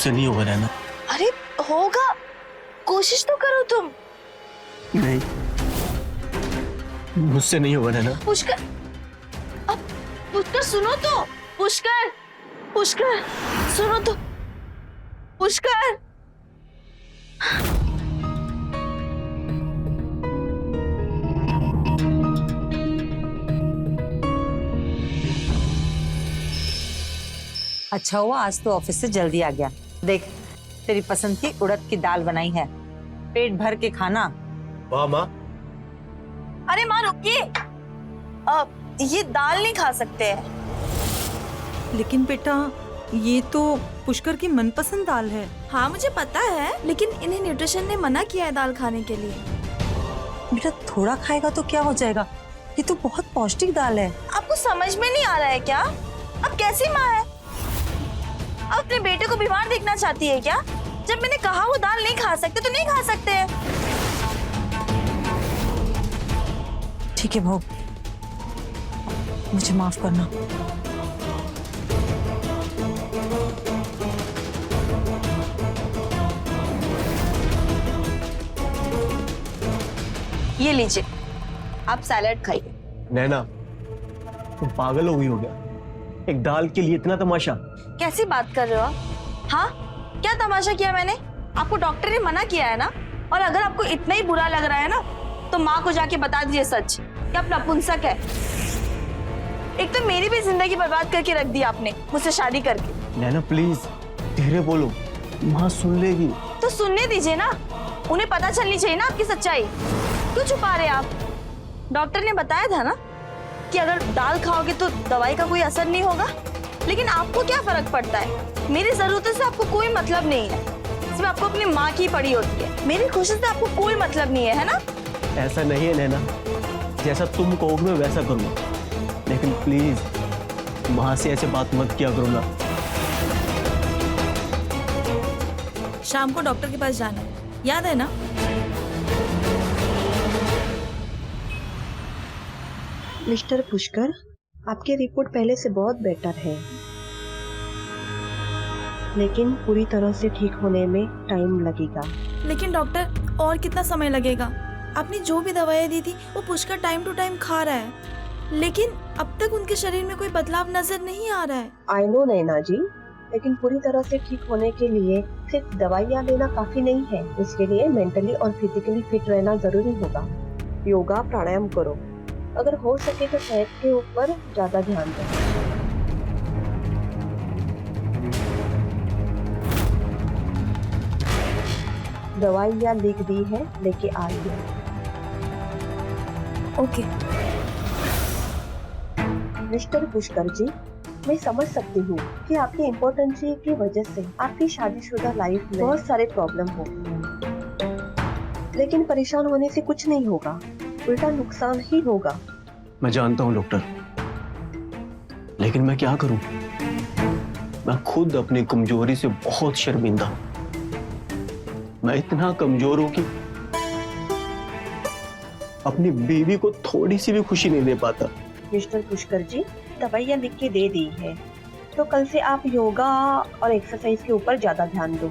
मुझसे नहीं होगा नैना। अरे होगा, कोशिश तो करो तुम। नहीं, मुझसे नहीं होगा नैना। पुष्कर, अब पुष्कर सुनो तो, पुष्कर, पुष्कर सुनो तो, पुष्कर। अच्छा हुआ आज तो ऑफिस से जल्दी आ गया। देख, तेरी पसंद की उड़द की दाल बनाई है, पेट भर के खाना। वाह माँ। अरे माँ रुकिए, ये दाल नहीं खा सकते हैं। लेकिन बेटा, ये तो पुष्कर की मनपसंद दाल है। हाँ मुझे पता है, लेकिन इन्हें न्यूट्रिशन ने मना किया है दाल खाने के लिए। बेटा थोड़ा खाएगा तो क्या हो जाएगा, ये तो बहुत पौष्टिक दाल है। आपको समझ में नहीं आ रहा है क्या? अब कैसी माँ है? अब अपने बेटे को बीमार देखना चाहती है क्या? जब मैंने कहा वो दाल नहीं खा सकते तो नहीं खा सकते हैं। ठीक है भाऊ, मुझे माफ करना। ये लीजिए, आप सैलेड खाइए। नैना, तुम पागल हो गई हो क्या? एक दाल के लिए इतना तमाशा? कैसी बात कर रहे हो आप? हाँ, क्या तमाशा किया मैंने? आपको डॉक्टर ने मना किया है ना? और अगर आपको इतना ही बुरा लग रहा है ना, तो माँ को जाके बता दीजिए सच कि आप नपुंसक है। एक तो मेरी भी जिंदगी बर्बाद करके रख दी आपने मुझसे शादी करके। नैना प्लीज धीरे बोलो, माँ सुन लेगी। तो सुनने दीजिए ना, उन्हें पता चलनी चाहिए ना आपकी सच्चाई। क्यों छुपा रहे आप? डॉक्टर ने बताया था ना कि अगर दाल खाओगे तो दवाई का कोई असर नहीं होगा। लेकिन आपको क्या फर्क पड़ता है? मेरी जरूरतों से आपको कोई मतलब नहीं है, सिर्फ आपको अपनी माँ की पड़ी होती है। मेरी खुशी से आपको कोई मतलब नहीं है ना? ऐसा नहीं है नैना, जैसा तुम कहोगे मैं वैसा करूँगा, लेकिन प्लीज माँ से ऐसे बात मत किया करो ना। शाम को डॉक्टर के पास जाना है, याद है ना? मिस्टर पुष्कर, आपकी रिपोर्ट पहले से बहुत बेटर है, लेकिन पूरी तरह से ठीक होने में टाइम लगेगा। लेकिन डॉक्टर, और कितना समय लगेगा? आपने जो भी दवाइयाँ दी थी वो पुष्कर टाइम टू टाइम खा रहा है, लेकिन अब तक उनके शरीर में कोई बदलाव नजर नहीं आ रहा है। आई नो नैना जी, लेकिन पूरी तरह से ठीक होने के लिए सिर्फ दवाइयाँ लेना काफी नहीं है। इसके लिए मेंटली और फिजिकली फिट रहना जरूरी होगा। योगा, प्राणायाम करो, अगर हो सके तो सेहत के ऊपर ज्यादा ध्यान दें। दवाइयाँ लिख दी है, लेके आइए। ओके। मिस्टर पुष्कर जी, मैं समझ सकती हूँ कि आपकी इम्पोर्टेंसी की वजह से आपकी शादीशुदा लाइफ में बहुत सारे प्रॉब्लम हो, लेकिन परेशान होने से कुछ नहीं होगा, उल्टा नुकसान ही होगा। मैं जानता हूँ डॉक्टर, लेकिन मैं क्या करूँ? मैं खुद अपनी कमजोरी से बहुत शर्मिंदा हूँ। मैं इतना कमजोर हूँ कि अपनी बीवी को थोड़ी सी भी खुशी नहीं दे पाता। मिस्टर पुष्कर जी, दवाइयाँ लिख के दे दी है, तो कल से आप योगा और एक्सरसाइज के ऊपर ज्यादा ध्यान दो,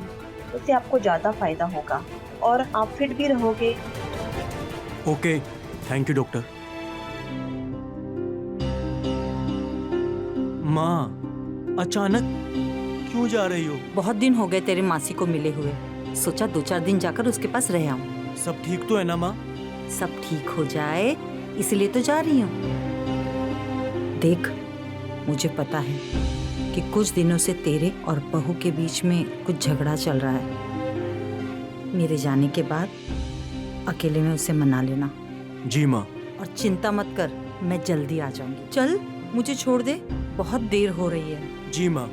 उससे आपको ज्यादा फायदा होगा और आप फिट भी रहोगे। Okay, thank you doctor. माँ, अचानक क्यों जा रही हो? बहुत दिन हो गए तेरे मासी को मिले हुए, सोचा 2-4 दिन जाकर उसके पास रह आऊं। सब ठीक तो है ना माँ? सब ठीक हो जाए इसलिए तो जा रही हूँ। देख, मुझे पता है कि कुछ दिनों से तेरे और बहू के बीच में कुछ झगड़ा चल रहा है। मेरे जाने के बाद अकेले में उसे मना लेना। जी माँ। और चिंता मत कर, मैं जल्दी आ जाऊंगी। चल, मुझे छोड़ दे, बहुत देर हो रही है। जी माँ।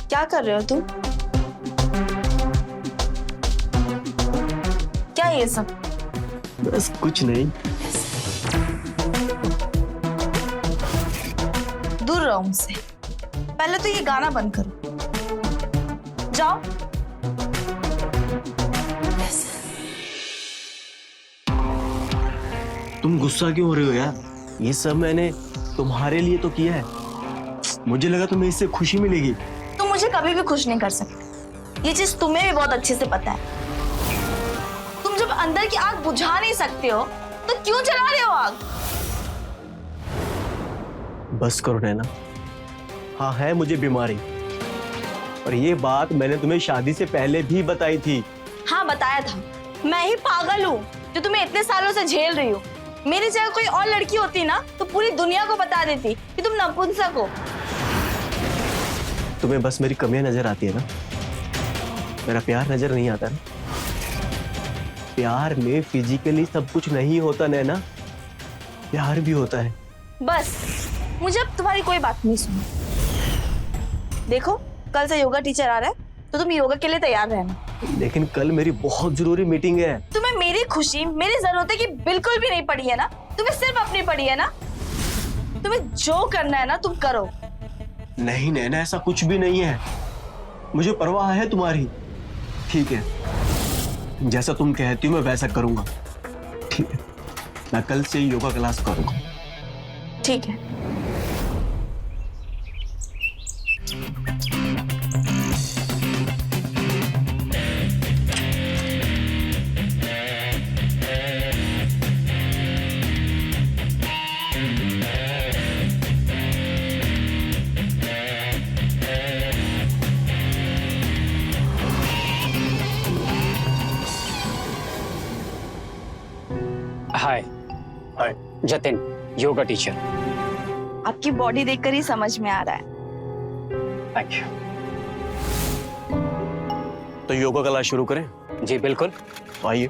क्या कर रहे हो तुम? क्या ये सब? बस कुछ नहीं। दूर रहो मुझसे। पहले तो ये गाना बंद करो। जाओ। तुम गुस्सा क्यों हो रहे हो यार? ये सब मैंने तुम्हारे लिए तो किया है। मुझे लगा तुम्हें इससे खुशी मिलेगी। तुम मुझे कभी भी खुश नहीं कर सकते, ये चीज तुम्हें भी बहुत अच्छे से पता है। तुम जब अंदर की आग बुझा नहीं सकते हो तो क्यों जला रहे हो आग? बस करो नैना। हाँ, है मुझे बीमारी, और ये बात मैंने तुम्हें शादी से पहले भी बताई थी। हाँ बताया था। मैं ही पागल हूँ जो तुम्हें इतने सालों से झेल रही हूँ। मेरी जगह कोई और लड़की होती ना तो पूरी दुनिया को बता देती कि तुम नपुंसक हो। तुम्हें बस मेरी कमियां नजर आती है ना, मेरा प्यार नजर नहीं आता ना। प्यार में फिजिकली सब कुछ नहीं होता नैना, प्यार भी होता है। बस मुझे अब तुम्हारी कोई बात नहीं सुनी। देखो कल से योगा टीचर आ रहा है तो तुम योगा के लिए तैयार रहना। लेकिन कल मेरी बहुत जरूरी मीटिंग है। तुम्हें मेरी खुशी, मेरी जरूरतें की बिल्कुल भी नहीं पड़ी है ना? तुम्हें सिर्फ अपनी पड़ी है ना? तुम्हें जो करना है ना तुम करो। नहीं नैना, ऐसा कुछ भी नहीं है। मुझे परवाह है तुम्हारी। ठीक है, जैसा तुम कहती हो मैं वैसा करूंगा। ठीक है, मैं कल से योगा क्लास करूंगा। ठीक है। हाय। हाय। जतिन, योगा टीचर। आपकी बॉडी देखकर ही समझ में आ रहा है। Thank you. तो योगा क्लास शुरू करें? जी बिल्कुल। आइए।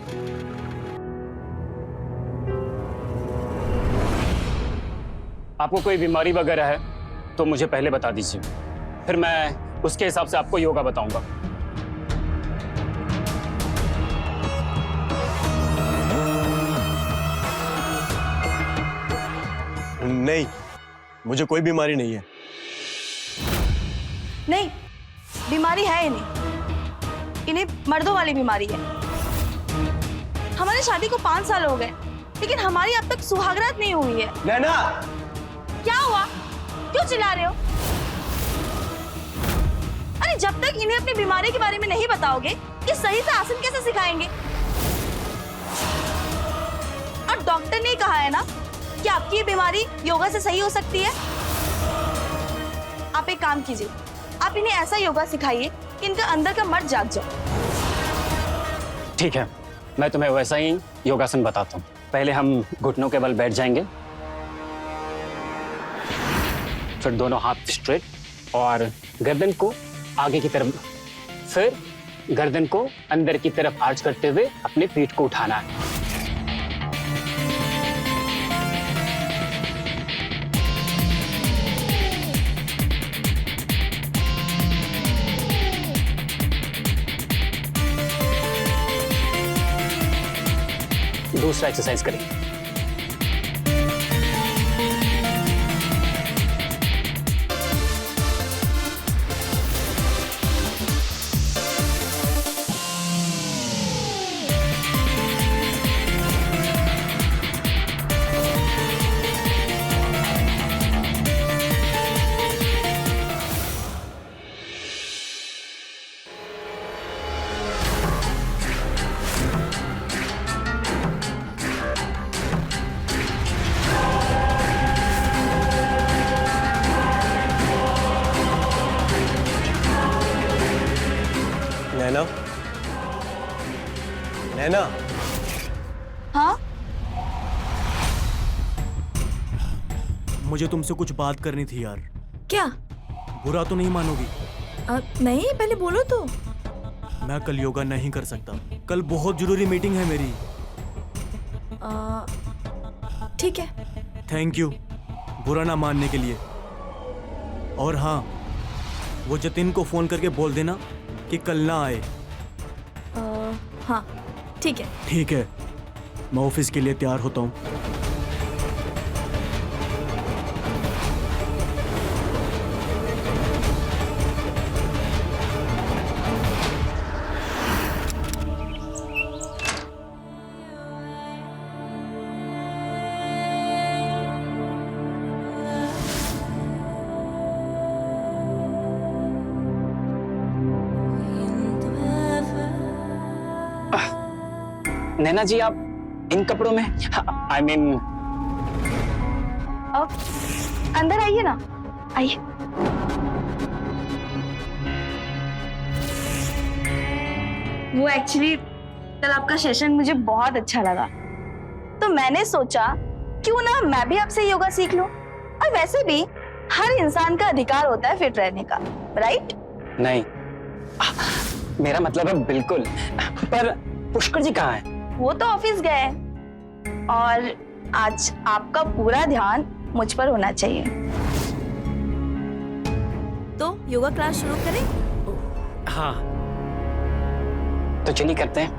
आपको कोई बीमारी वगैरह है तो मुझे पहले बता दीजिए, फिर मैं उसके हिसाब से आपको योगा बताऊंगा। नहीं, मुझे कोई बीमारी नहीं है। नहीं, बीमारी है इन्हें मर्दों वाली बीमारी है। हमारी शादी को 5 साल हो गए लेकिन हमारी अब तक सुहागरात नहीं हुई है। नैना! क्या हुआ? क्यों चिल्ला रहे हो? अरे जब तक इन्हें अपनी बीमारी के बारे में नहीं बताओगे कि सही से आसन कैसे सिखाएंगे? और डॉक्टर ने कहा है ना कि आपकी ये बीमारी योगा से सही हो सकती है। आप एक काम कीजिए, आप इन्हें ऐसा योगा सिखाइए कि इनका अंदर का मर्द जाग जाए। ठीक है, मैं तुम्हें वैसा ही योगासन बताता हूँ। पहले हम घुटनों के बल बैठ जाएंगे, फिर दोनों हाथ स्ट्रेट और गर्दन को आगे की तरफ, फिर गर्दन को अंदर की तरफ आर्च करते हुए अपने पीठ को उठाना है। दूसरा एक्सरसाइज करें। नैना, नैना, हाँ मुझे तुमसे कुछ बात करनी थी यार। क्या? बुरा तो नहीं मानोगी? नहीं, पहले बोलो तो। मैं कल योगा नहीं कर सकता। कल बहुत जरूरी मीटिंग है मेरी। ठीक है। थैंक यू बुरा ना मानने के लिए। और हाँ, वो जतिन को फोन करके बोल देना कि कल ना आए। हाँ ठीक है। ठीक है, मैं ऑफिस के लिए तैयार होता हूँ। नैना जी आप इन कपड़ों में, आई मीन अब अंदर आइए ना, आइए। वो एक्चुअली कल आपका सेशन मुझे बहुत अच्छा लगा, तो मैंने सोचा क्यों ना मैं भी आपसे योगा सीख लूं। और वैसे भी हर इंसान का अधिकार होता है फिट रहने का, राइट? नहीं, मेरा मतलब है बिल्कुल। पर पुष्कर जी कहाँ हैं? वो तो ऑफिस गए हैं और आज आपका पूरा ध्यान मुझ पर होना चाहिए। तो योगा क्लास शुरू करें? हाँ, तो चलिए करते हैं।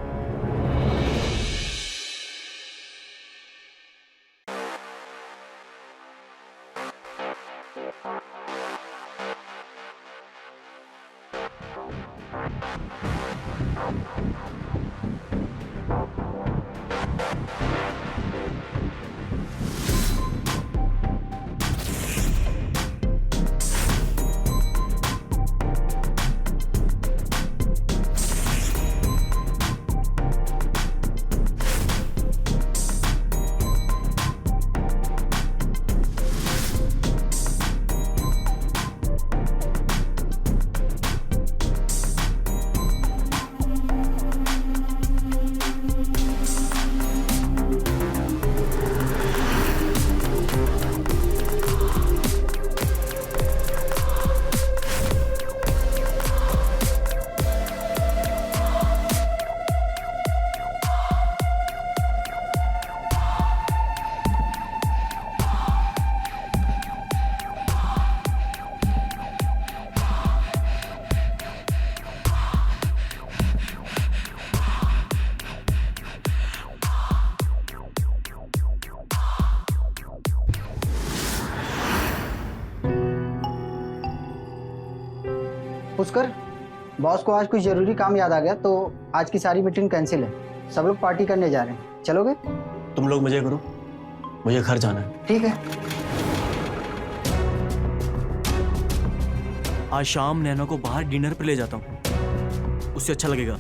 पुष्कर, बॉस को आज कुछ जरूरी काम याद आ गया तो आज की सारी मीटिंग कैंसिल है। सब लोग पार्टी करने जा रहे हैं, चलोगे? तुम लोग मजे करो, मुझे घर जाना है। ठीक है। आज शाम नैना को बाहर डिनर पे ले जाता हूँ, उससे अच्छा लगेगा।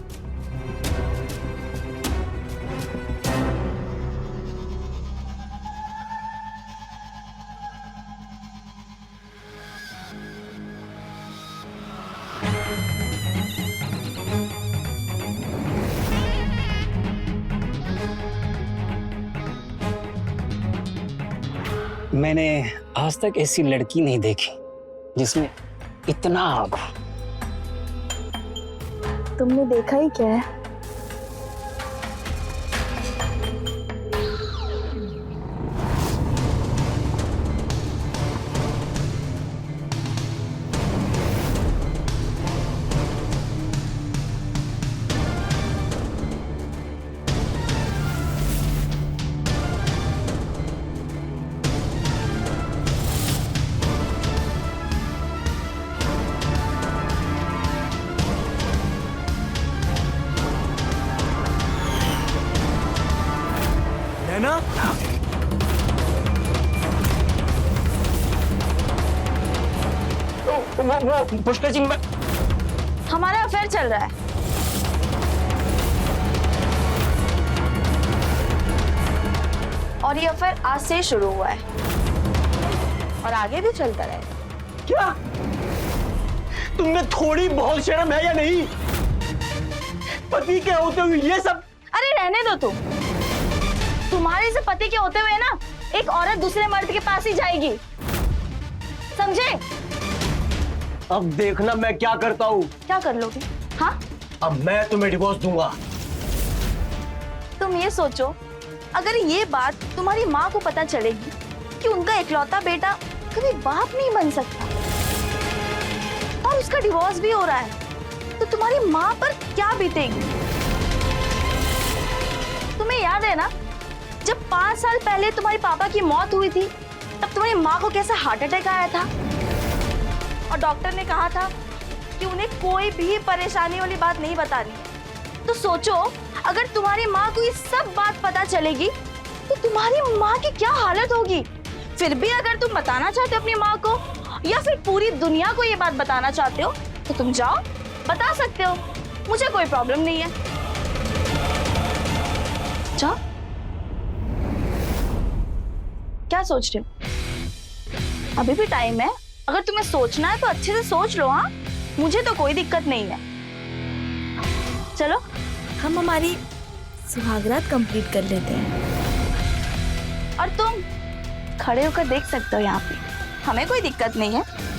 मैंने आज तक ऐसी लड़की नहीं देखी जिसमें इतना आग हो। तुमने देखा ही क्या है? नैना, वो पुष्कर जी, हमारा अफेयर चल रहा है। और ये अफेयर आज से शुरू हुआ है और आगे भी चलता रहेगा। क्या तुमने थोड़ी बहुत शर्म है या नहीं? पति के होते हुए ये सब? अरे रहने दो तुम। तुम्हारे से पति के होते हुए ना एक औरत दूसरे मर्द के पास ही जाएगी, समझे? अब देखना मैं क्या करता हूँ। क्या कर लोगे? हाँ, अब मैं तुम्हें डिवोर्स दूंगा। तुम ये सोचो, अगर ये बात तुम्हारी माँ को पता चलेगी कि उनका इकलौता बेटा कभी बाप नहीं बन सकता और उसका डिवोर्स भी हो रहा है, तो तुम्हारी माँ पर क्या बीतेगी? तुम्हें याद है ना, जब 5 साल पहले तुम्हारे पापा की मौत हुई थी, तब तुम्हारी माँ को कैसा हार्ट अटैक आया था और डॉक्टर ने कहा था कि उन्हें कोई भी परेशानी वाली बात नहीं बतानी। तो सोचो, अगर तुम्हारी माँ को ये सब बात पता चलेगी तो तुम्हारी माँ की क्या हालत होगी। फिर भी अगर तुम बताना चाहते हो अपनी माँ को या फिर पूरी दुनिया को ये बात बताना चाहते हो तो तुम जाओ, बता सकते हो, मुझे कोई प्रॉब्लम नहीं है। सोचा? क्या सोच रहे हो? अभी भी टाइम है, अगर तुम्हें सोचना है तो अच्छे से सोच लो। हाँ, मुझे तो कोई दिक्कत नहीं है। चलो हम हमारी सुहागरात कंप्लीट कर लेते हैं। और तुम खड़े होकर देख सकते हो यहाँ पे, हमें कोई दिक्कत नहीं है।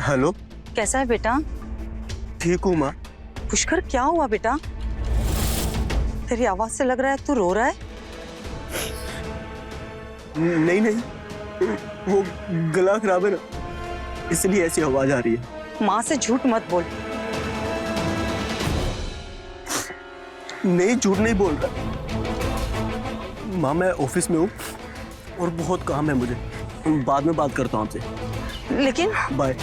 हेलो, कैसा है बेटा? ठीक हूँ माँ। पुष्कर क्या हुआ बेटा? तेरी आवाज से लग रहा है तू रो रहा है। नहीं नहीं, वो गला खराब है ना, इसलिए ऐसी आवाज आ रही है। माँ से झूठ मत बोल। नहीं, झूठ नहीं बोल रहा माँ, मैं ऑफिस में हूँ और बहुत काम है मुझे। बाद में बात करता हूँ आपसे। लेकिन बाय।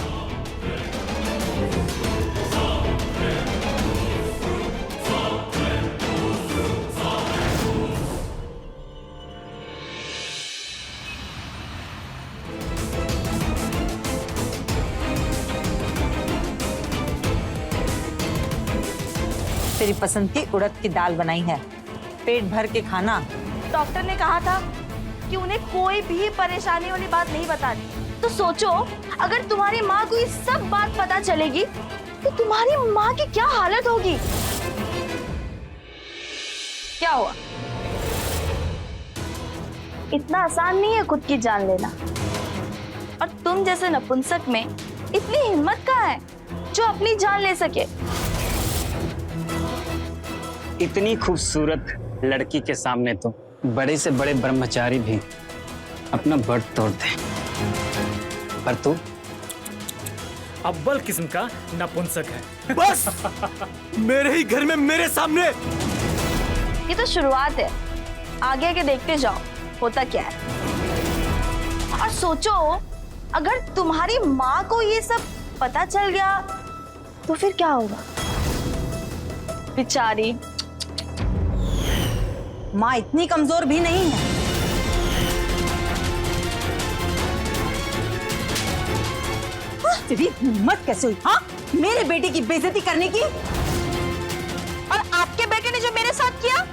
तेरी पसंद की उड़द की दाल बनाई है, पेट भर के खाना। डॉक्टर ने कहा था कि उन्हें कोई भी परेशानी वाली बात नहीं बतानी। तो सोचो, अगर तुम्हारी माँ को ये सब बात पता चलेगी तो तुम्हारी माँ की क्या हालत होगी। क्या हुआ? इतना आसान नहीं है खुद की जान लेना। और तुम जैसे नपुंसक में इतनी हिम्मत कहाँ है जो अपनी जान ले सके। इतनी खूबसूरत लड़की के सामने तो बड़े से बड़े ब्रह्मचारी भी अपना बड़ तोड़ दे, पर तू अव्वल किस्म का नपुंसक है। बस मेरे ही घर में मेरे सामने। ये तो शुरुआत है, आगे आगे देखते जाओ होता क्या है। और सोचो, अगर तुम्हारी माँ को ये सब पता चल गया तो फिर क्या होगा? बेचारी माँ इतनी कमजोर भी नहीं है। तेरी हिम्मत कैसे हुई हाँ, मेरे बेटे की बेइज्जती करने की? और आपके बेटे ने जो मेरे साथ किया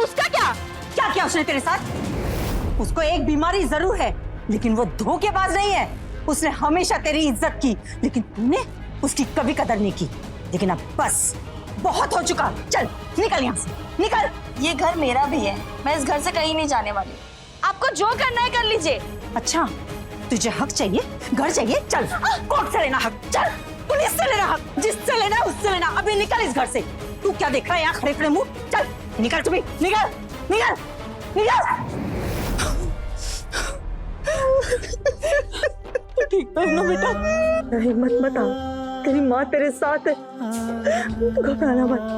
उसका क्या? क्या किया उसने तेरे साथ? उसको एक बीमारी जरूर है, लेकिन वो धोखेबाज नहीं है। उसने हमेशा तेरी इज्जत की, लेकिन तूने उसकी कभी कदर नहीं की। लेकिन अब बस बहुत हो चुका, चल निकल यहाँ से, निकल। ये घर मेरा भी है, मैं इस घर से कहीं नहीं जाने वाली। आपको जो करना है कर लीजिए। अच्छा, तुझे हक चाहिए, घर चाहिए, चल कोर्ट से लेना हक, चल पुलिस से लेना हक, जिससे लेना उससे लेना। अभी निकल इस घर से। तू क्या देख रहा है यहाँ खड़े खड़े मुंह? चल निकल, तू भी निकल, निकल, निकल। ठीक तो है ना बेटा? हिम्मत मत आ, तेरी माँ तेरे साथ है, घबराना मत।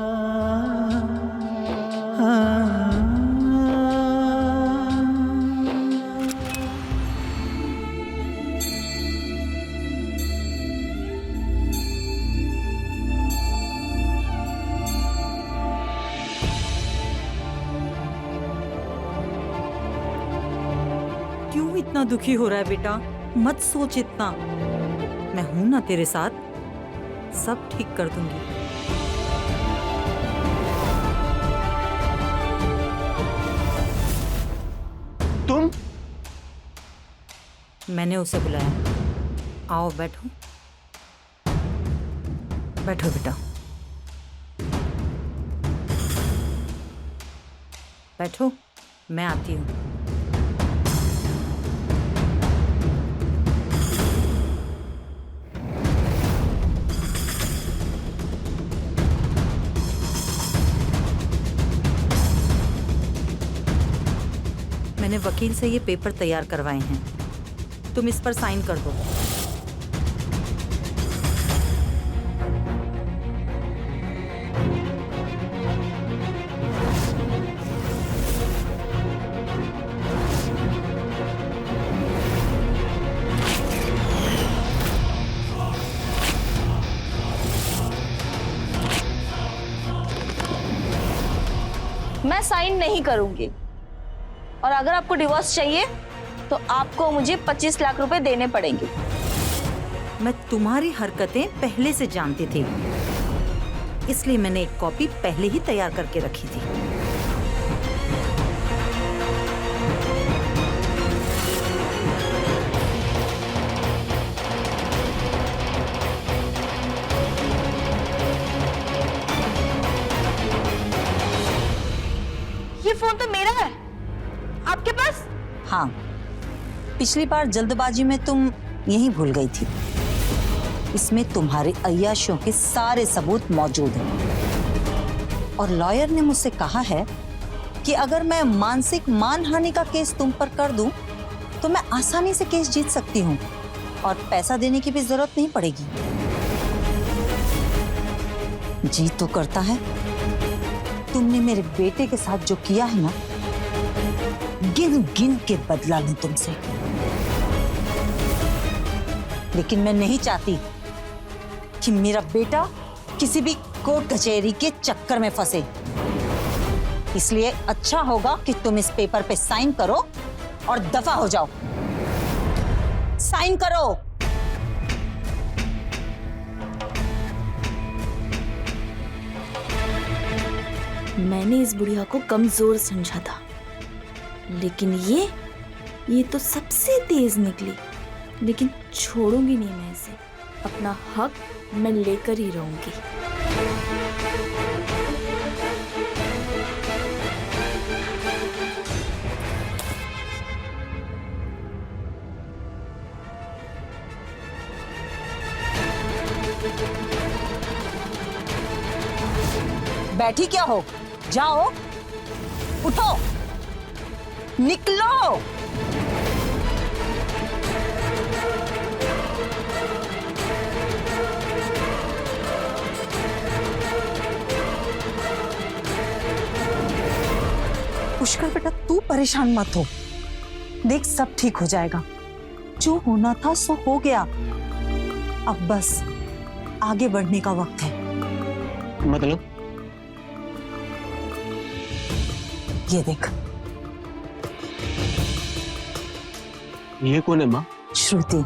क्यों इतना दुखी हो रहा है बेटा? मत सोच इतना, मैं हूं ना तेरे साथ, सब ठीक कर दूंगी। तुम? मैंने उसे बुलाया। आओ बैठो, बैठो बेटा, बैठो, मैं आती हूँ। मैंने वकील से ये पेपर तैयार करवाए हैं, तुम इस पर साइन कर दो। मैं साइन नहीं करूंगी, और अगर आपको डिवोर्स चाहिए तो आपको मुझे 25 लाख रुपए देने पड़ेंगे। मैं तुम्हारी हरकतें पहले से जानती थी, इसलिए मैंने एक कॉपी पहले ही तैयार करके रखी थी। ये फोन तो मेरा है, आपके पास? हाँ, पिछली बार जल्दबाजी में तुम यहीं भूल गई थी। इसमें तुम्हारे अय्याशियों के सारे सबूत मौजूद हैं। और लॉयर ने मुझसे कहा है कि अगर मैं मानसिक मानहानि का केस तुम पर कर दूं, तो मैं आसानी से केस जीत सकती हूँ और पैसा देने की भी जरूरत नहीं पड़ेगी। जी तो करता है तुमने मेरे बेटे के साथ जो किया है ना, गिन गिन के बदला लूं तुमसे। लेकिन मैं नहीं चाहती कि मेरा बेटा किसी भी कोर्ट कचहरी के चक्कर में फंसे। इसलिए अच्छा होगा कि तुम इस पेपर पे साइन करो और दफा हो जाओ। साइन करो। मैंने इस बुढ़िया को कमजोर समझा था, लेकिन ये तो सबसे तेज निकली। लेकिन छोड़ूंगी नहीं मैं इसे, अपना हक मैं लेकर ही रहूंगी। बैठी क्या हो? जाओ, उठो, निकलो। पुष्कर बेटा, तू परेशान मत हो। देख, सब ठीक हो जाएगा। जो होना था सो हो गया। अब बस आगे बढ़ने का वक्त है। मतलब? ये देख, ये कौन है माँ? श्रुति।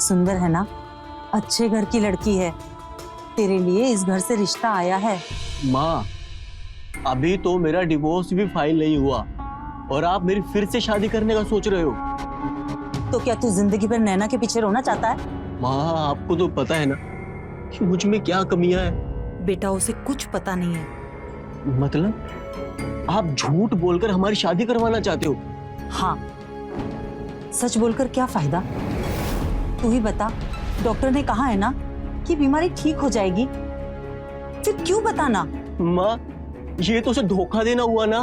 सुंदर है ना? अच्छे घर की लड़की है। तेरे लिए इस घर से रिश्ता आया है। माँ, अभी तो मेरा डिवोर्स भी फाइल नहीं हुआ और आप मेरी फिर से शादी करने का सोच रहे हो। तो क्या तू जिंदगी भर नैना के पीछे रोना चाहता है? माँ, आपको तो पता है ना कि मुझ में क्या कमियां हैं। बेटा, उसे कुछ पता नहीं है। मतलब आप झूठ बोलकर हमारी शादी करवाना चाहते हो? हाँ, सच बोलकर क्या फायदा? तू ही बता। डॉक्टर ने कहा है ना कि बीमारी ठीक हो जाएगी, फिर क्यों बताना? माँ, ये तो उसे धोखा देना हुआ ना।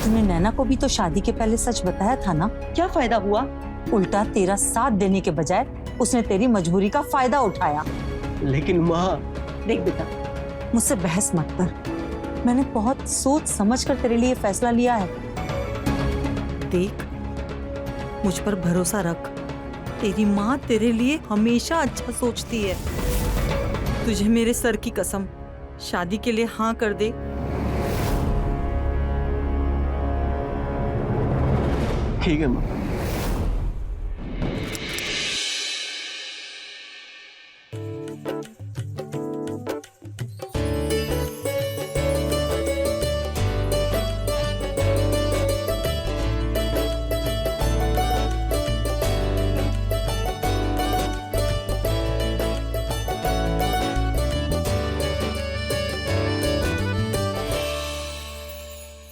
तूने नैना को भी तो शादी के पहले सच बताया था ना। क्या फायदा हुआ? उल्टा तेरा साथ देने के बजाय उसने तेरी मजबूरी का फायदा उठाया। लेकिन माँ। देख बेटा, मुझसे बहस मत कर। मैंने बहुत सोच समझ कर तेरे लिए फैसला लिया है। देख, मुझ पर भरोसा रख। तेरी माँ तेरे लिए हमेशा अच्छा सोचती है। तुझे मेरे सर की कसम, शादी के लिए हाँ कर दे। ठीक है माँ।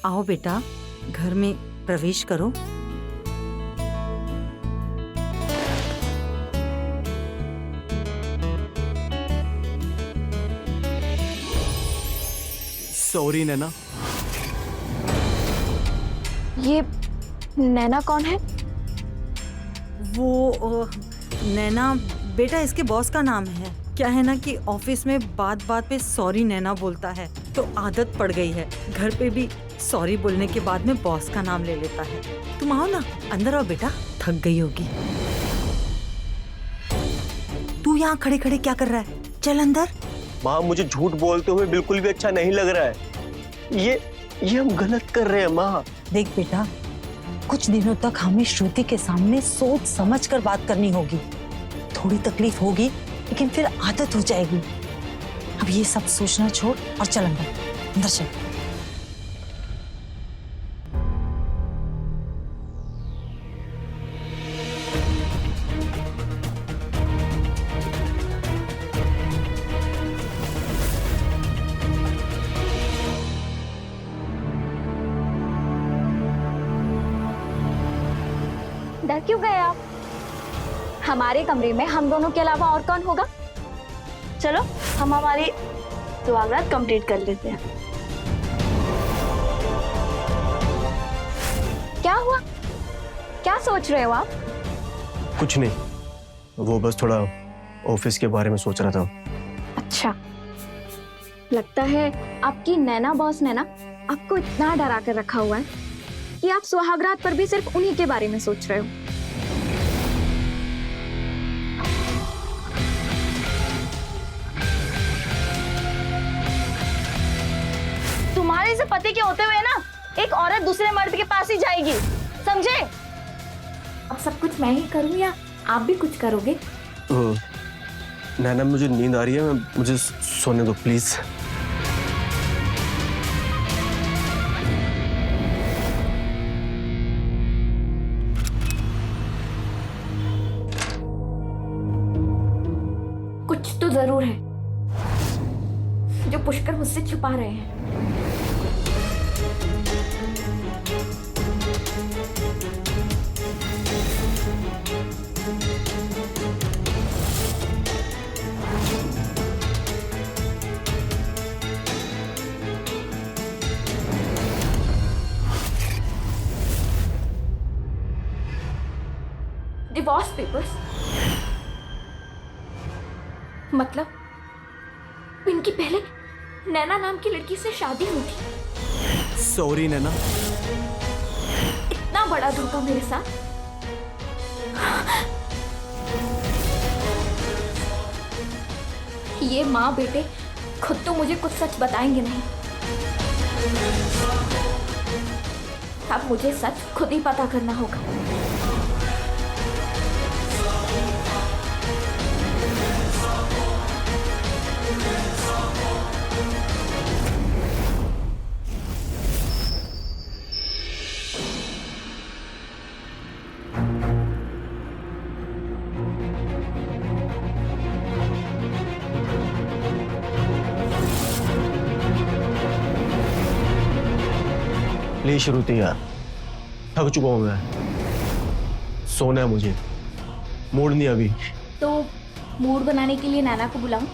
आओ बेटा, घर में प्रवेश करो। सॉरी नैना। ये नैना कौन है? वो नैना बेटा इसके बॉस का नाम है। क्या है ना कि ऑफिस में बात बात पे सॉरी नैना बोलता है, तो आदत पड़ गई है। घर पे भी सॉरी बोलने के बाद में बॉस का नाम ले लेता है। तुम आओ ना, अंदर आओ बेटा, थक गई होगी। तू यहाँ खड़े खड़े क्या कर रहा है? चल अंदर। माँ मुझे झूठ बोलते हुए बिल्कुल भी अच्छा नहीं लग रहा है। ये हम गलत कर रहे हैं माँ। देख बेटा, कुछ दिनों तक हमें श्रुति के सामने सोच समझ कर बात करनी होगी। थोड़ी तकलीफ होगी लेकिन फिर आदत हो जाएगी। अब ये सब सोचना छोड़ और चल अंदर चल। डर क्यों गए आप? हमारे कमरे में हम दोनों के अलावा और कौन होगा? चलो हम हमारी स्वागत कंप्लीट कर लेते हैं। क्या हुआ? क्या सोच रहे हो आप? कुछ नहीं, वो बस थोड़ा ऑफिस के बारे में सोच रहा था। अच्छा, लगता है आपकी नैना बॉस ने ना आपको इतना डरा कर रखा हुआ है कि आप सुहागरात पर भी सिर्फ उन्हीं के बारे में सोच रहे हो। तुम्हारे से पति के होते हुए ना एक औरत दूसरे मर्द के पास ही जाएगी, समझे? अब सब कुछ मैं ही करूं या आप भी कुछ करोगे? नैना मुझे नींद आ रही है, मुझे सोने दो प्लीज। कुछ तो जरूर है जो पुष्कर मुझसे छुपा रहे हैं। Divorce papers? मतलब इनकी पहले नैना नाम की लड़की से शादी हुई थी। सॉरी नैना। इतना बड़ा धोखा मेरे साथ। ये माँ बेटे खुद तो मुझे कुछ सच बताएंगे नहीं, अब मुझे सच खुद ही पता करना होगा। प्लीज श्रुति यार, थक चुका हूं मैं, सोना है मुझे, मूड नहीं अभी। तो मूड बनाने के लिए नैना को बुलाऊं?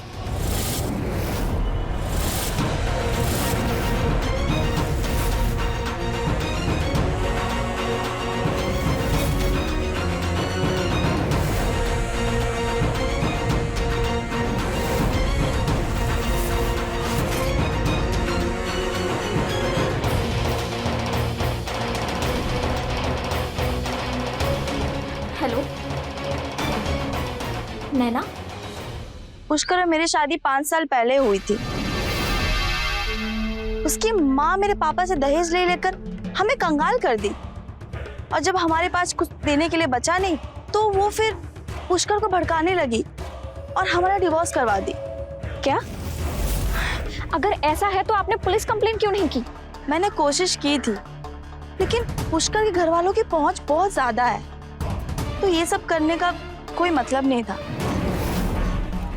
हेलो नैना। पुष्कर और मेरी शादी 5 साल पहले हुई थी। उसकी माँ मेरे पापा से दहेज ले लेकर हमें कंगाल कर दी, और जब हमारे पास कुछ देने के लिए बचा नहीं तो वो फिर पुष्कर को भड़काने लगी और हमारा डिवोर्स करवा दी। क्या? अगर ऐसा है तो आपने पुलिस कंप्लेन क्यों नहीं की? मैंने कोशिश की थी, लेकिन पुष्कर के घर वालों की पहुंच बहुत ज्यादा है, तो ये सब करने का कोई मतलब नहीं था।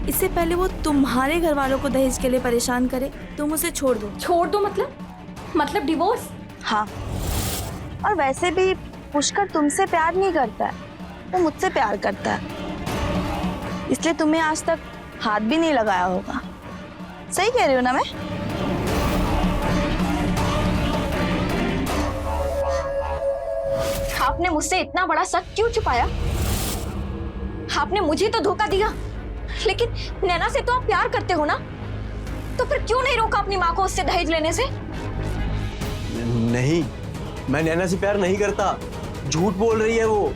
इससे पहले वो तुम्हारे घर वालों को दहेज के लिए परेशान करे, तुम उसे छोड़ दो। छोड़ दो मतलब डिवोर्स? हाँ, और वैसे भी पुष्कर तुमसे प्यार नहीं करता है, वो मुझसे प्यार करता है, इसलिए तुम्हें आज तक हाथ भी नहीं लगाया होगा। सही कह रही हूँ ना मैं? आपने मुझसे इतना बड़ा शक क्यों छुपाया? आपने मुझे तो धोखा दिया, लेकिन नैना से तो आप प्यार करते हो ना, तो फिर क्यों नहीं रोका अपनी माँ को उससे दहेज लेने से? नहीं, मैं नैना से प्यार नहीं करता, झूठ बोल रही है वो,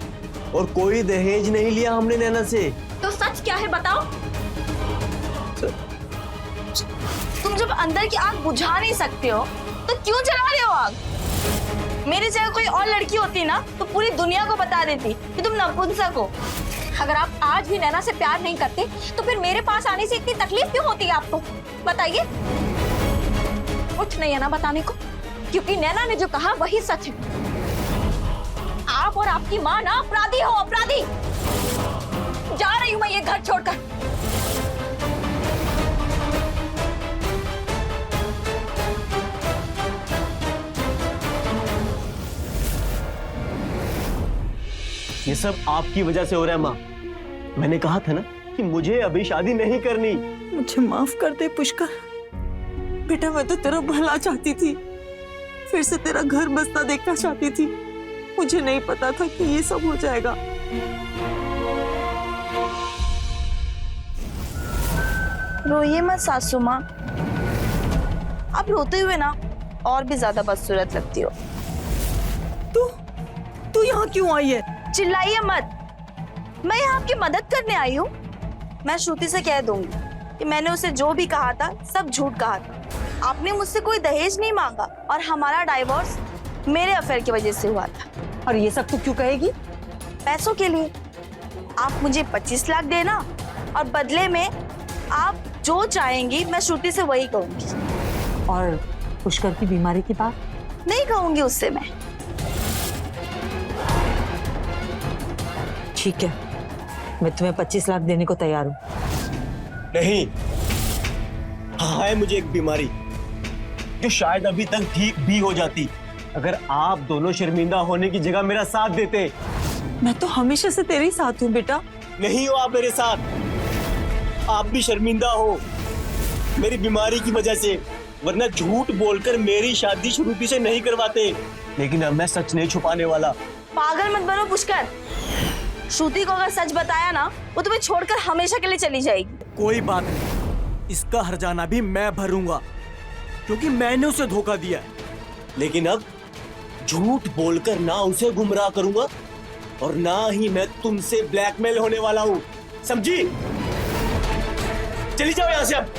और कोई दहेज नहीं लिया हमने नैना से। तो सच क्या है बताओ? तुम जब अंदर की आग बुझा नहीं सकते हो तो क्यों जला रहे हो आग? मेरी जगह कोई और लड़की होती ना तो पूरी दुनिया को बता देती कि तुम नपुंसक हो। अगर आप आज भी नैना से प्यार नहीं करते तो फिर मेरे पास आने से इतनी तकलीफ क्यों होती है आपको? बताइए। कुछ नहीं है ना बताने को, क्योंकि नैना ने जो कहा वही सच है। आप और आपकी माँ ना अपराधी हो, अपराधी। जा रही हूँ मैं ये घर छोड़कर। ये सब आपकी वजह से हो रहा है माँ। मैंने कहा था ना कि मुझे अभी शादी नहीं करनी। मुझे माफ कर दे पुष्कर। बेटा मैं तो तेरा भला चाहती थी, फिर से तेरा घर बसता देखना चाहती थी। मुझे नहीं पता था कि ये सब हो जाएगा। रोइए मत सासू माँ, आप रोते हुए ना और भी ज्यादा बदसूरत लगती हो। तू यहाँ क्यों आई है? चिल्लाइए मत, मैं यहाँ आपकी मदद करने आई हूँ। मैं श्रुति से कह दूंगी कि मैंने उसे जो भी कहा था सब झूठ कहा था। आपने मुझसे कोई दहेज नहीं मांगा और हमारा डाइवोर्स मेरे अफेयर की वजह से हुआ था। और ये सब तू क्यों कहेगी? पैसों के लिए। आप मुझे 25 लाख देना और बदले में आप जो चाहेंगी मैं श्रुति से वही कहूंगी। और पुष्कर की बीमारी की बात? नहीं कहूंगी उससे मैं। ठीक है, मैं तुम्हें 25 लाख देने को तैयार हूँ। नहीं, हाँ है मुझे एक बीमारी जो शायद अभी तक ठीक भी हो जाती अगर आप दोनों शर्मिंदा होने की जगह मेरा साथ देते। मैं तो हमेशा से तेरे ही साथ हूँ बेटा। नहीं हो आप मेरे साथ, आप भी शर्मिंदा हो मेरी बीमारी की वजह से, वरना झूठ बोलकर मेरी शादी श्रुति से नहीं करवाते। लेकिन अब मैं सच नहीं छुपाने वाला। पागल मत बनो पुष्कर। श्रुति को अगर सच बताया ना वो तुम्हें छोड़कर हमेशा के लिए चली जाएगी। कोई बात नहीं, इसका हर्जाना भी मैं भरूंगा क्योंकि मैंने उसे धोखा दिया। लेकिन अब झूठ बोलकर ना उसे गुमराह करूंगा और ना ही मैं तुमसे ब्लैकमेल होने वाला हूं, समझी? चली जाओ यहां से अब।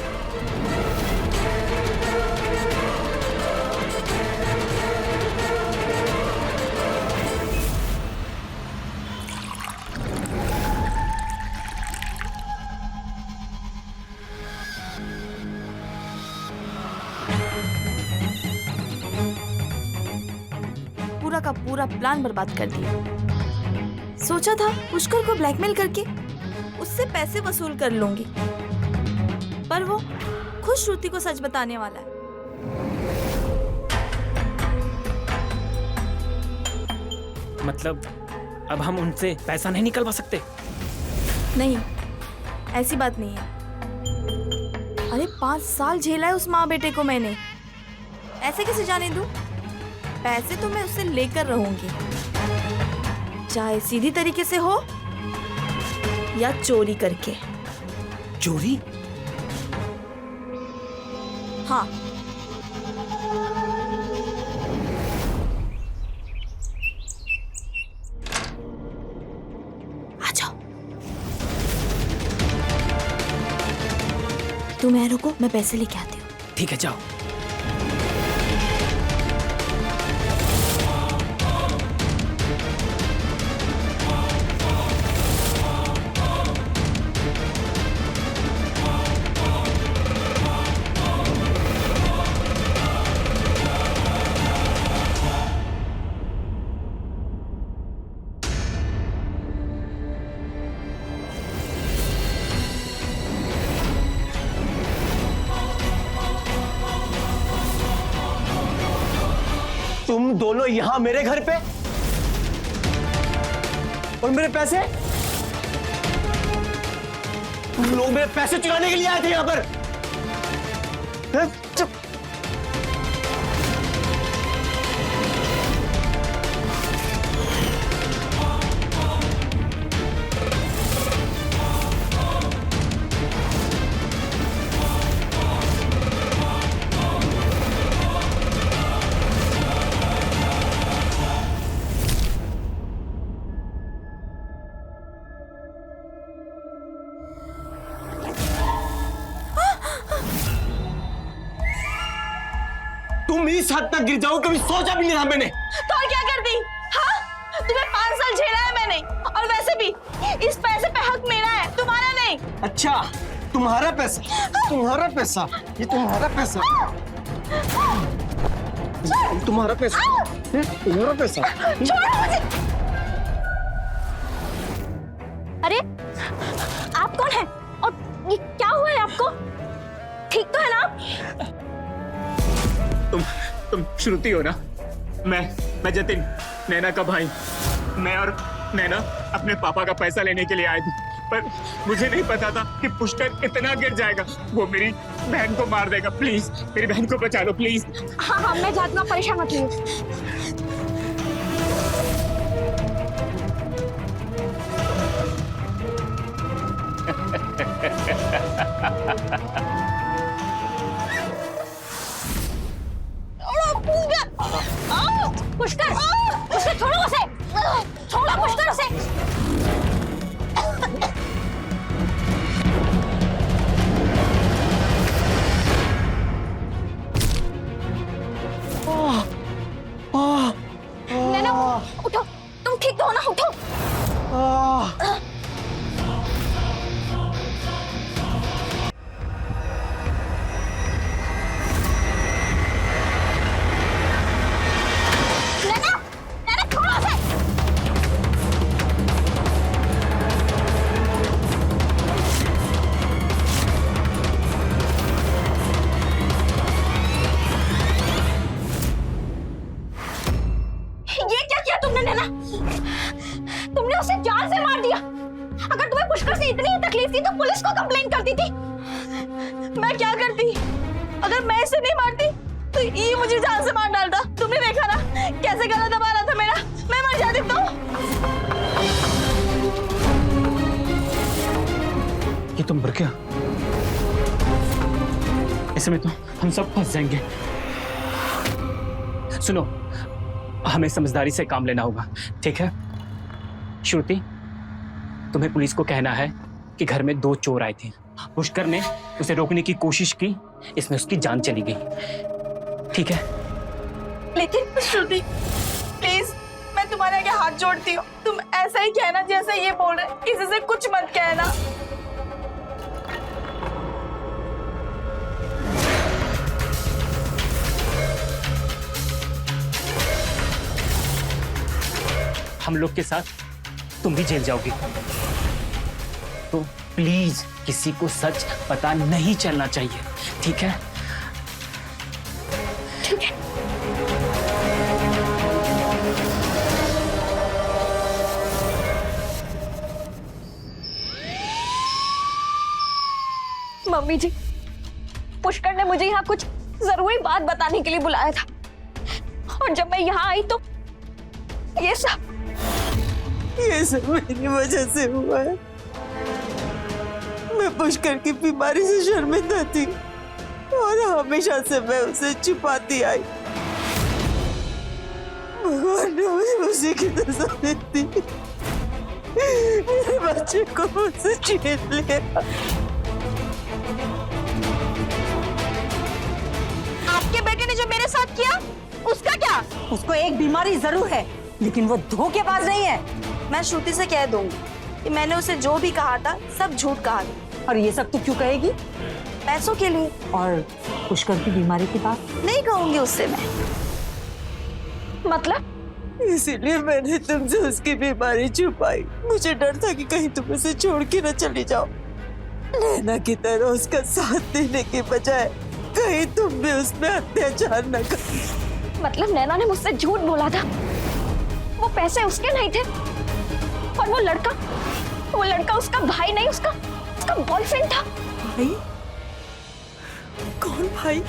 पूरा का पूरा प्लान बर्बाद कर दिया। सोचा था पुष्कर को ब्लैकमेल करके उससे पैसे वसूल कर लूंगी, पर वो खुद श्रुति को सच बताने वाला है। मतलब अब हम उनसे पैसा नहीं निकलवा सकते? नहीं, ऐसी बात नहीं है। अरे 5 साल झेला है उस माँ बेटे को मैंने, ऐसे कैसे जाने दूं? पैसे तो मैं उससे लेकर रहूंगी, चाहे सीधी तरीके से हो या चोरी करके। चोरी? हाँ, आ जाओ। तुम यहाँ रुको, मैं पैसे लेके आती हूँ। ठीक है, जाओ। तुम दोनों यहां मेरे घर पे और मेरे पैसे? तुम लोग मेरे पैसे चुराने के लिए आए थे यहां पर? चुप। तुम इस हद तक गिर जाओ कभी सोचा भी नहीं था मैंने। तो और क्या कर दी? हाँ, तुम्हें 5 साल झेला है मैंने, और वैसे भी इस पैसे पे हक मेरा है, तुम्हारा नहीं। अच्छा, तुम्हारा पैसा, तुम्हारा पैसा, ये तुम्हारा पैसा, तुम्हारा पैसा, तुम्हारा पैसा। छोड़ो मुझे। अरे आप कौन हैं और ये क्या हुआ है आपको? ठीक तो है ना? तुम श्रुति हो ना? मैं जतिन, नैना का भाई। मैं और नैना अपने पापा का पैसा लेने के लिए आए थे, पर मुझे नहीं पता था कि पुष्कर इतना गिर जाएगा। वो मेरी बहन को मार देगा। प्लीज मेरी बहन को बचा लो प्लीज। हाँ, मैं जाती हूँ, परेशान मत होइए। पुष्कर, पुष्कर छोड़ो उसे, छोड़ो पुष्कर उसे। नैना उठो, तुम ठीक तो हो ना? उठो। नैना, नैना छोड़ो उसे। ये क्या किया तुमने नैना? तुमने उसे जान से मार दिया। अगर तुम्हें पुष्कर से इतनी ही तकलीफ थी तो पुलिस को कंप्लेंट करती थी। मैं क्या करती? अगर मैं इसे नहीं मारती तो ये मुझे जान से मार डालता। तुमने देखा ना कैसे गला दबा रहा था मेरा। मैं मर जाती तो। ये तुम मर गया? ऐसे में तो हम सब फंस जाएंगे। सुनो, हमें समझदारी से काम लेना होगा, ठीक है? श्रुति, तुम्हें पुलिस को कहना है कि घर में 2 चोर आए थे। पुष्कर ने उसे रोकने की कोशिश की, इसमें उसकी जान चली गई, ठीक है? लेकिन श्रुति प्लीज, मैं तुम्हारे आगे हाथ जोड़ती हूँ, तुम ऐसा ही कहना जैसा ये बोल रहे। किसी से कुछ मत कहना। हम लोग के साथ तुम भी जेल जाओगी, तो प्लीज किसी को सच पता नहीं चलना चाहिए, ठीक है? ठीक है। मम्मी जी, पुष्कर ने मुझे यहाँ कुछ जरूरी बात बताने के लिए बुलाया था, और जब मैं यहाँ आई तो ये सब मेरी वजह से हुआ है। मैं पुष्कर की बीमारी से शर्मिंदा थी और हमेशा से मैं उसे छुपाती आई। भगवान ने मुझे उसी की सजा दी थी। मेरे बच्चे को मुझसे छीन लिया। आपके बेटे ने जो मेरे साथ किया उसका क्या? उसको एक बीमारी जरूर है, लेकिन वो धोखेबाज नहीं है। मैं श्रुति से कह दूंगी कि मैंने उसे जो भी कहा था सब झूठ कहा था। और ये सब तू क्यों कहेगी? पैसों के लिए। और पुष्कर की बीमारी की बात नहीं कहूंगी उससे मैं। मतलब? इसीलिए मैंने तुमसे उसकी बीमारी छुपाई। मुझे डर था कि कहीं तुम उसे छोड़ के न चली जाओ। नैना की तरह उसका साथ देने के बजाय कहीं तुम भी उसमें अत्याचार न कर। मतलब नैना ने मुझसे झूठ बोला था? वो पैसे उसके नहीं थे, और वो लड़का उसका भाई नहीं, उसका बॉयफ्रेंड था। भाई? कौन भाई?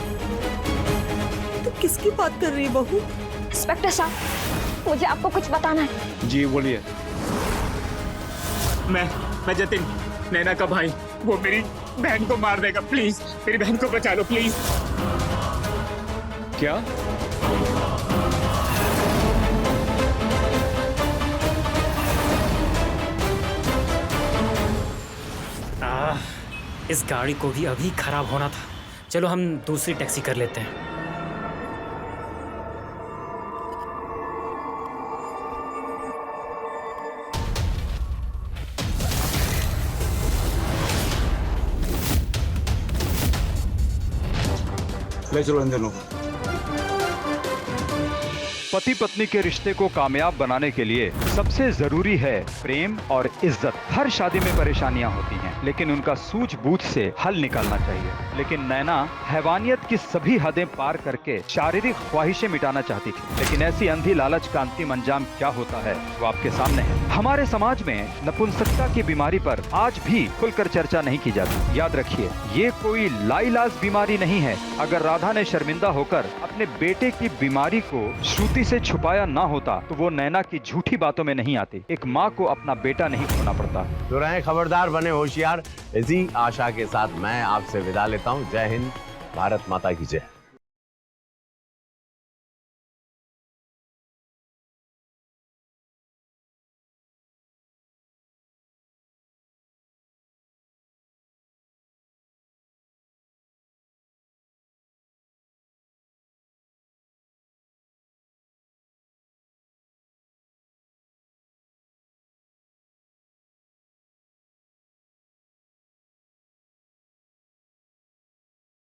तू किसकी बात कर रही है बहू? इंस्पेक्टर साहब, मुझे आपको कुछ बताना है। जी बोलिए। मैं जतिन, नैना का भाई। वो मेरी बहन को मार देगा। प्लीज मेरी बहन को बचा लो प्लीज। क्या? इस गाड़ी को भी अभी खराब होना था। चलो हम दूसरी टैक्सी कर लेते हैं। ले चलो इन दोनों को। पति पत्नी के रिश्ते को कामयाब बनाने के लिए सबसे जरूरी है प्रेम और इज्जत। हर शादी में परेशानियां होती हैं, लेकिन उनका सूझबूझ से हल निकालना चाहिए। लेकिन नैना हैवानियत की सभी हदें पार करके शारीरिक ख्वाहिशें मिटाना चाहती थी, लेकिन ऐसी अंधी लालच का अंतिम अंजाम क्या होता है वो आपके सामने है। हमारे समाज में नपुंसकता की बीमारी पर आज भी खुलकर चर्चा नहीं की जाती। याद रखिए, ये कोई लाइलाज बीमारी नहीं है। अगर राधा ने शर्मिंदा होकर अपने बेटे की बीमारी को श्रुति से छुपाया ना होता तो वो नैना की झूठी बातों में नहीं आती। एक माँ को अपना बेटा नहीं खोना पड़ता। तो रहें खबरदार, बने होशियार। इसी आशा के साथ मैं आपसे विदा लेता हूँ। जय हिंद, भारत माता की जय।